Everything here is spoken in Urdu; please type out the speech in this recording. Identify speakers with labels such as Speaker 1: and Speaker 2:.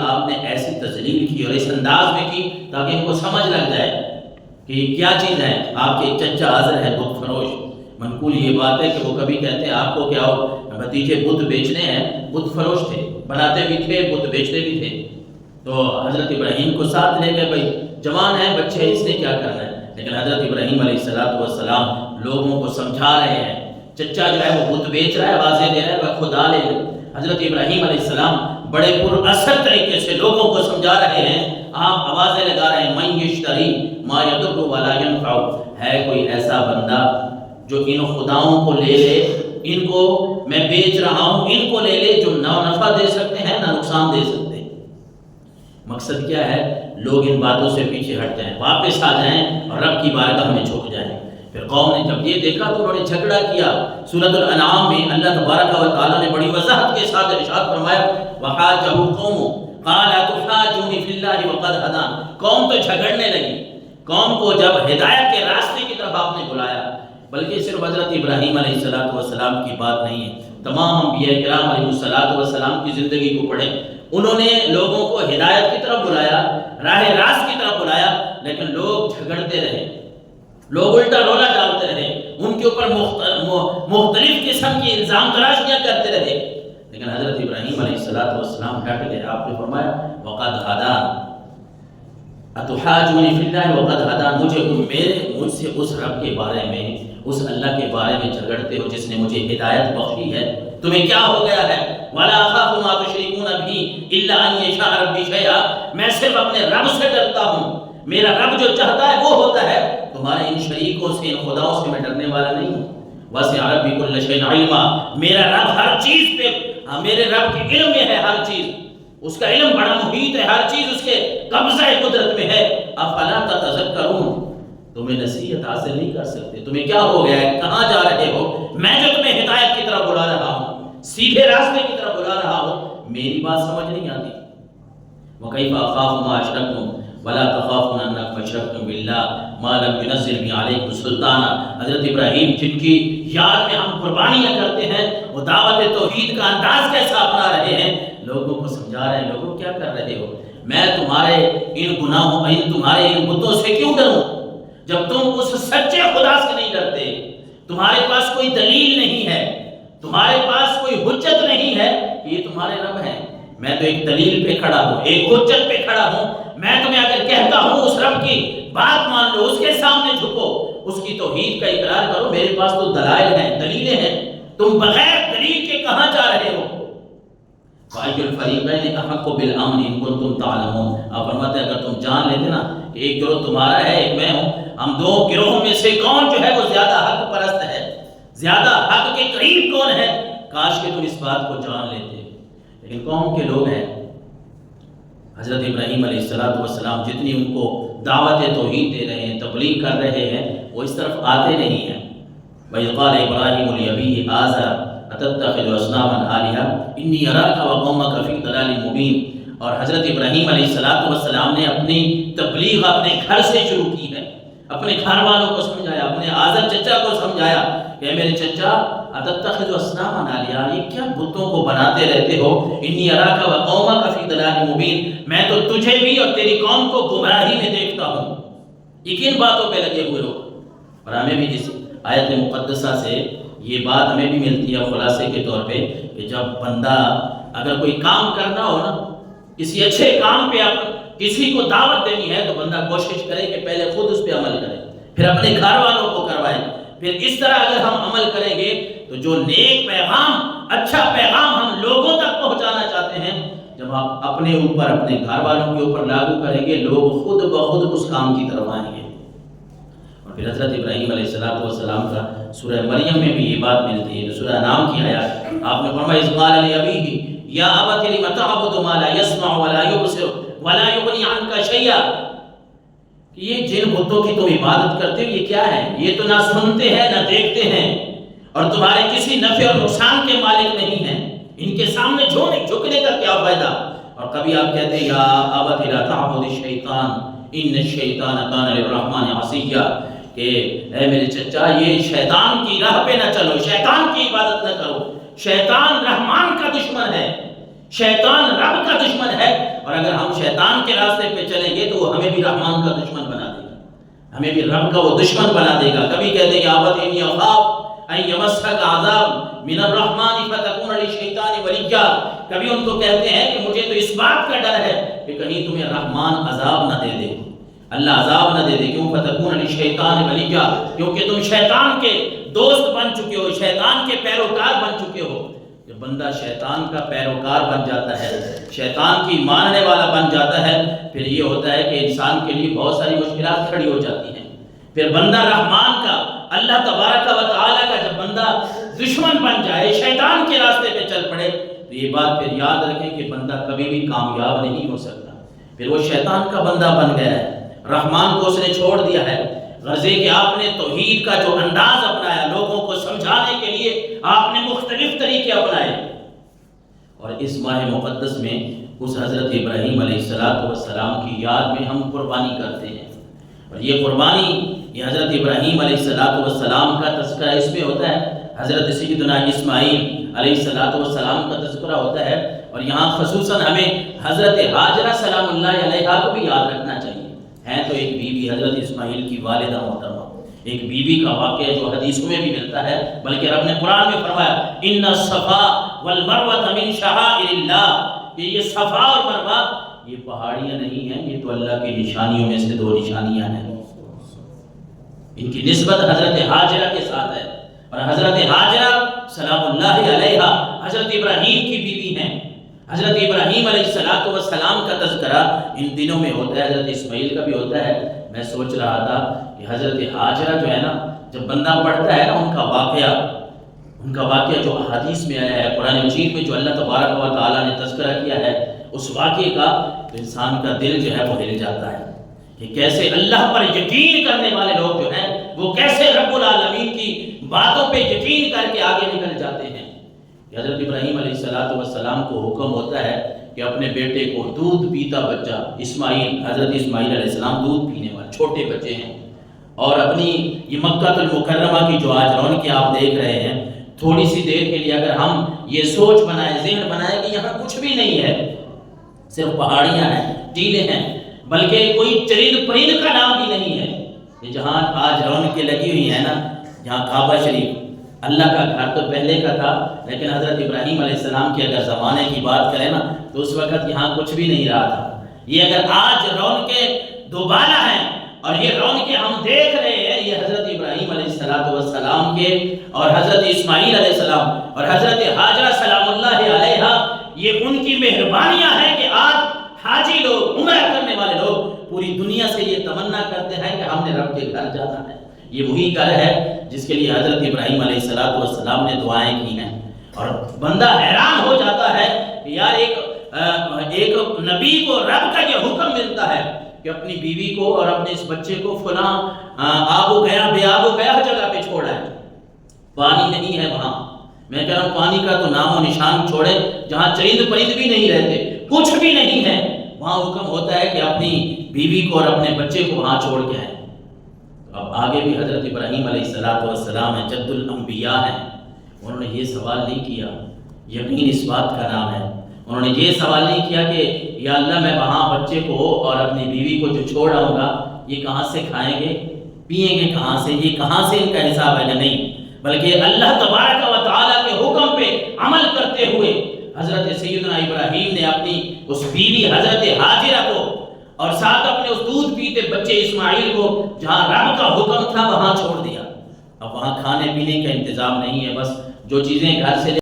Speaker 1: آپ نے ایسی تذلیل کی اور اس انداز میں کی تاکہ ان کو سمجھ لگ جائے کہ کیا چیز ہے. آپ کے چچا حاضر ہے بت فروش. منقول یہ بات ہے کہ وہ کبھی کہتے ہیں آپ کو کیا ہو بھتیجے بت بیچنے ہیں. بت فروش تھے, بناتے بھی تھے, بت بیچتے بھی تھے. تو حضرت ابراہیم کو ساتھ لے گئے, بھائی جوان ہے, بچے, اس نے کیا کرنا ہے. لیکن حضرت ابراہیم علیہ السلام لوگوں کو سمجھا رہے ہیں. چچا جو ہے وہ بت بیچ رہا ہے, واضح دے رہا ہے, خدا لے لے. حضرت ابراہیم علیہ السلام بڑے پر اثر طریقے سے لوگوں کو سمجھا رہے ہیں. آپ آوازیں لگا رہے ہیں, من یشتری ما یضر ولا ینفع. ہے کوئی ایسا بندہ جو ان خداؤں کو لے لے, ان کو میں بیچ رہا ہوں, ان کو لے لے جو نہ نفع دے سکتے ہیں نہ نقصان دے سکتے ہیں. مقصد کیا ہے؟ لوگ ان باتوں سے پیچھے ہٹ جائیں, واپس آ جائیں اور رب کی بارگاہ میں جھک جائیں. پھر قوم نے جب یہ دیکھا تو انہوں نے جھگڑا کیا. سورۃ الانعام میں اللہ تبارک و تعالیٰ نے بڑی وضاحت کے ساتھ ارشاد فرمایا, وَحَاجَهُ قَوْمُهُ قَالَ أَتُحَاجُّونِي فِي اللَّهِ وَقَدْ هَدَانِ. قوم تو جھگڑنے لگی. قوم کو جب ہدایت کے راستے کی طرف آپ نے بلایا, بلکہ صرف حضرت ابراہیم علیہ السلام کی بات نہیں ہے, تمام انبیاء کرام علیہ السلام کی زندگی کو پڑھیں. انہوں نے لوگوں کو ہدایت کی طرف بلایا, راہ راست کی طرف بلایا, لیکن لوگ جھگڑتے رہے, لوگ الٹا رولا ڈالتے رہے, ان کے اوپر مختلف قسم کی الزام تراشیاں کرتے رہے. لیکن حضرت ابراہیم علیہ السلام ڈٹ گئے. آپ نے فرمایا وقد ہدان, اتحاجونی فی اللہ وقد ہدان. مجھ سے اس رب کے بارے میں, اس اللہ کے بارے میں جھگڑتے ہو جس نے مجھے ہدایت بخشی ہے. تمہیں کیا ہو گیا ہے؟ ولا اخاف ما تشركون به الا ان يشاء ربي شيئا. میں صرف اپنے رب سے ڈرتا ہوں, میرا رب جو چاہتا ہے وہ ہوتا ہے. تمہارے ان شریکوں سے, ان خداؤں سے میں ڈرنے والا نہیں ہوں. وسع ربي كل شيء علما. میرا رب ہر چیز پہ, میرے رب کے علم میں ہے ہر چیز, اس کا علم بڑا محیط ہے, ہر چیز اس کے قبضہ قدرت میں ہے. افلا تتذکرون. تمہیں نصیحت حاصل نہیں کر سکتے؟ تمہیں کیا ہو گیا ہے؟ کہاں جا رہے ہو؟ میں جو تمہیں ہدایت کی طرف بلا رہا ہوں, سیدھے راستے کی طرف بلا رہا ہوں, میری بات سمجھ نہیں آتی. وَكَيْفَ أَخَافُ مَا أَشْرَكْتُمْ وَلَا تَخَافُونَ أَنَّكُمْ أَشْرَكْتُمْ بِاللَّهِ مَا لَمْ يُنَزِّلْ بِهِ عَلَيْكُمْ سُلْطَانًا. حضرت ابراہیم جن کی یاد میں ہم قربانیاں کرتے ہیں, وہ دعوت توحید کا انداز کیسا اپنا رہے ہیں, لوگوں کو سمجھا رہے ہیں. لوگوں کیا کر رہے ہو؟ میں تمہارے ان گناہوں, تمہارے ان بتوں سے کیوں ڈروں جب تم اس سچے خدا سے نہیں ڈرتے؟ تمہارے پاس کوئی دلیل نہیں ہے, تمہارے پاس کوئی حجت نہیں ہے کہ یہ تمہارے رب ہیں. میں تو ایک دلیل پہ کھڑا ہوں, ایک حجت پہ کھڑا ہوں. میں تمہیں اگر کہتا ہوں اس رب کی بات مان لو, اس کے سامنے جھکو, اس کی توحید کا اقرار کرو, میرے پاس تو دلائل ہیں, دلیلیں ہیں. تم بغیر دلیل کے کہاں جا رہے ہو؟ فَأَيُّ الْفَرِيقَيْنِ أَحَقُّ بِالْأَمْنِ إِن كُنتُمْ تَعْلَمُونَ. آپ فرماتے ہیں اگر تم جان لیتے نا کہ ایک گروہ تمہارا ہے, ایک میں ہوں, ہم دو گروہوں میں سے کون جو ہے وہ زیادہ حق پرست ہے, زیادہ حق کے قریب کون ہے, کاش کہ تم اس بات کو جان لیتے. لیکن قوم کے لوگ ہیں, حضرت ابراہیم علیہ السلام جتنی ان کو دعوت توحید دے رہے ہیں, تبلیغ کر رہے ہیں, وہ اس طرف آتے نہیں ہیں. وَإِذْ قَالَ إِبْرَاهِيمُ لِأَبِيهِ آزَرَ أَتَتَّخِذُ أَصْنَامًا آلِهَةً إِنِّي أَرَاكَ وَقَوْمَكَ فِي ضَلَالٍ مُبِينٍ. اور حضرت ابراہیم علیہ السلام نے اپنی تبلیغ اپنے گھر سے شروع کی ہے, اپنے گھر والوں کو سمجھایا, اپنے آزر چچا کو سمجھایا کہ میرے چچا اتتخذ اصناما آلیہا, یہ کیا بتوں کو بناتے رہتے ہو؟ انی اراک وقومک فی ضلال مبین. میں تو تجھے بھی اور تیری قوم کو گمراہی میں دیکھتا ہوں. یہ کن باتوں پہ لگے ہوئے ہو؟ اور ہمیں بھی اس آیت مقدسہ سے یہ بات ہمیں بھی ملتی ہے خلاصے کے طور پہ کہ جب بندہ اگر کوئی کام کرنا ہو نا, کسی اچھے کام پہ کسی کو دعوت دینی ہے, تو بندہ کوشش کرے کہ پہلے خود اس پہ عمل کرے, پھر اپنے گھر والوں کو کروائے. پھر اس طرح اگر ہم عمل کریں گے تو جو نیک پیغام, اچھا پیغام ہم لوگوں تک پہنچانا چاہتے ہیں, جب آپ اپنے اوپر, اپنے گھر والوں کے اوپر لاگو کریں گے, لوگ خود بخود اس کام کی طرف آئیں گے. اور پھر حضرت ابراہیم علیہ السلام کا سورہ مریم میں بھی یہ بات ملتی ہے, جو سورہ انعام کی آیات. آپ نے فرمایا اذ قال لأبیہ یا ابت لم تعبد ما لا يسمع ولا يبصر ولا يغني عنك شيئا. کہ یہ جن بتوں کی تم عبادت کرتے ہو یہ کیا ہے؟ یہ تو نہ سنتے ہیں نہ دیکھتے ہیں, اور تمہارے کسی نفع اور نقصان کے مالک نہیں ہیں. ان کے سامنے جھکنے کا کیا فائدہ؟ اور کبھی آپ کہتے ہیں یا ابت لا تعبد الشیطان ان الشیطان کان للرحمن عصیا, کہ اے میرے چچا یہ شیطان کی راہ پہ نہ چلو, شیطان کی عبادت نہ کرو. شیطان رحمان کا دشمن ہے, شیطان رب کا دشمن ہے, اور بھی رحمان کا دشمن بنا دے گا، ہمیں بھی رب کا وہ دشمن بنا دے گا۔ کبھی کہتے ہیں یا ابت انی اخاف ان یمسک عذاب من الرحمن فتکون للشیطان ولیا، کبھی ان کو کہتے ہیں کہ مجھے تو اس بات کا ڈر ہے کہ کہیں تمہیں رحمان عذاب نہ دے دے، اللہ عذاب نہ دے دے۔ کیوں؟ فتکون للشیطان ولیا، کیونکہ تم شیطان کے دوست بن چکے ہو، شیطان کے پیروکار بن چکے ہو۔ جب بندہ شیطان کا پیروکار بن جاتا ہے، شیطان کی ماننے والا بن جاتا ہے، پھر یہ ہوتا ہے کہ انسان کے لیے بہت ساری مشکلات کھڑی ہو جاتی ہیں۔ پھر بندہ رحمان کا، اللہ تبارک و تعالیٰ کا جب بندہ دشمن بن جائے، شیطان کے راستے پہ چل پڑے، تو یہ بات پھر یاد رکھیں کہ بندہ کبھی بھی کامیاب نہیں ہو سکتا، پھر وہ شیطان کا بندہ بن گیا ہے، رحمان کو اس نے چھوڑ دیا ہے۔ غرض کہ آپ نے توحید کا جو انداز اپنایا، لوگوں کو سمجھانے کے لیے آپ نے مختلف طریقے اپنائے، اور اس ماہ مقدس میں اس حضرت ابراہیم علیہ السلام کی یاد میں ہم قربانی کرتے ہیں، اور یہ قربانی، یہ حضرت ابراہیم علیہ السلام کا تذکرہ اس میں ہوتا ہے، حضرت سیدنا اسماعیل علیہ السلام کا تذکرہ ہوتا ہے، اور یہاں خصوصاً ہمیں حضرت ہاجرہ سلام اللہ علیہا کو بھی یاد رکھنا چاہیے۔ ہیں تو ایک بیوی حضرت اسماعیل کی والدہ محترمہ، ایک بیوی کا واقعہ جو حدیثوں میں بھی ملتا ہے، بلکہ رب نے قرآن میں فرمایا ان الصفا والمروہ من شعائر اللہ، کہ یہ صفا اور مروہ یہ پہاڑیاں نہیں ہیں، یہ تو اللہ کی نشانیوں میں سے 2 نشانیاں ہیں۔ ان کی نسبت حضرت ہاجرہ کے ساتھ ہے، اور حضرت ہاجرہ سلام اللہ علیہا حضرت ابراہیم کی بیوی ہیں۔ حضرت ابراہیم علیہ السلام کا تذکرہ ان دنوں میں ہوتا ہے، حضرت اسماعیل کا بھی ہوتا ہے۔ میں سوچ رہا تھا کہ حضرت ہاجرہ جو ہے نا، جب بندہ پڑھتا ہے نا ان کا واقعہ جو احادیث میں آیا ہے، قرآن مجید میں جو اللہ تبارک و تعالیٰ نے تذکرہ کیا ہے اس واقعے کا، تو انسان کا دل جو ہے وہ ہل جاتا ہے کہ کیسے اللہ پر یقین کرنے والے لوگ جو ہیں وہ کیسے رب العالمین کی باتوں پہ یقین کر کے آگے نکل جاتے ہیں۔ حضرت ابراہیم علیہ السلام کو حکم ہوتا ہے کہ اپنے بیٹے کو، دودھ پیتا بچہ اسماعیل، حضرت اسماعیل علیہ السلام دودھ پینے والے چھوٹے بچے ہیں، اور اپنی یہ مکہ المکرمہ کی جو آج رونقیں آپ دیکھ رہے ہیں، تھوڑی سی دیر کے لیے اگر ہم یہ سوچ بنائیں، ذہن بنائیں کہ یہاں کچھ بھی نہیں ہے، صرف پہاڑیاں ہیں، ٹیلے ہیں، بلکہ کوئی چرند پرند کا نام بھی نہیں ہے، یہ جہاں آج رونقیں لگی ہوئی ہیں نا، جہاں کعبہ شریف، اللہ کا گھر تو پہلے کا تھا، لیکن حضرت ابراہیم علیہ السلام کی اگر زمانے کی بات کریں نا تو اس وقت یہاں کچھ بھی نہیں رہا تھا۔ یہ اگر آج رونقیں دوبارہ ہیں اور یہ رونقیں ہم دیکھ رہے ہیں، یہ حضرت ابراہیم علیہ السلام کے اور حضرت اسماعیل علیہ السلام اور حضرت ہاجرہ سلام اللہ علیہا، یہ ان کی مہربانیاں ہیں کہ آج حاجی لوگ، عمرہ کرنے والے لوگ پوری دنیا سے یہ تمنا کرتے ہیں کہ ہم نے رب کے گھر جانا ہے۔ یہ وہی گھر ہے جس کے لیے حضرت ابراہیم علیہ السلام نے دعائیں کی ہیں، اور بندہ حیران ہو جاتا ہے کہ یار ایک نبی کو رب کا یہ حکم ملتا ہے کہ اپنی بیوی کو اور اپنے اس بچے کو فلاں آب و گیا بے آب و گیا جگہ پہ چھوڑا ہے، پانی نہیں ہے وہاں، میں کہہ رہا ہوں پانی کا تو نام و نشان چھوڑے، جہاں چرند پرند بھی نہیں رہتے، کچھ بھی نہیں ہے، وہاں حکم ہوتا ہے کہ اپنی بیوی کو اور اپنے بچے کو وہاں چھوڑ کے آئے۔ اب آگے بھی حضرت ابراہیم علیہ السلام ہیں، جد الانبیاء ہیں، انہوں نے یہ سوال نہیں کیا، یقین اس بات کا نام ہے، انہوں نے یہ سوال نہیں کیا کہ یا اللہ میں وہاں بچے کو اور اپنی بیوی کو جو چھوڑ آؤں گا یہ کہاں سے کھائیں گے پئیں گے کہاں سے، یہ کہاں سے ان کا حساب ہے، نہیں، بلکہ اللہ تبارک و تعالیٰ کے حکم پہ عمل کرتے ہوئے حضرت سیدنا ابراہیم نے اپنی اس بیوی حضرت ہاجرہ کو اور ساتھ اپنے اس دودھ پیتے بچے اسماعیل کو جہاں رب کا حکم تھا وہاں چھوڑ دیا۔ اب وہاں کھانے پینے کا انتظام نہیں ہے، بس جو چیزیں گھر سے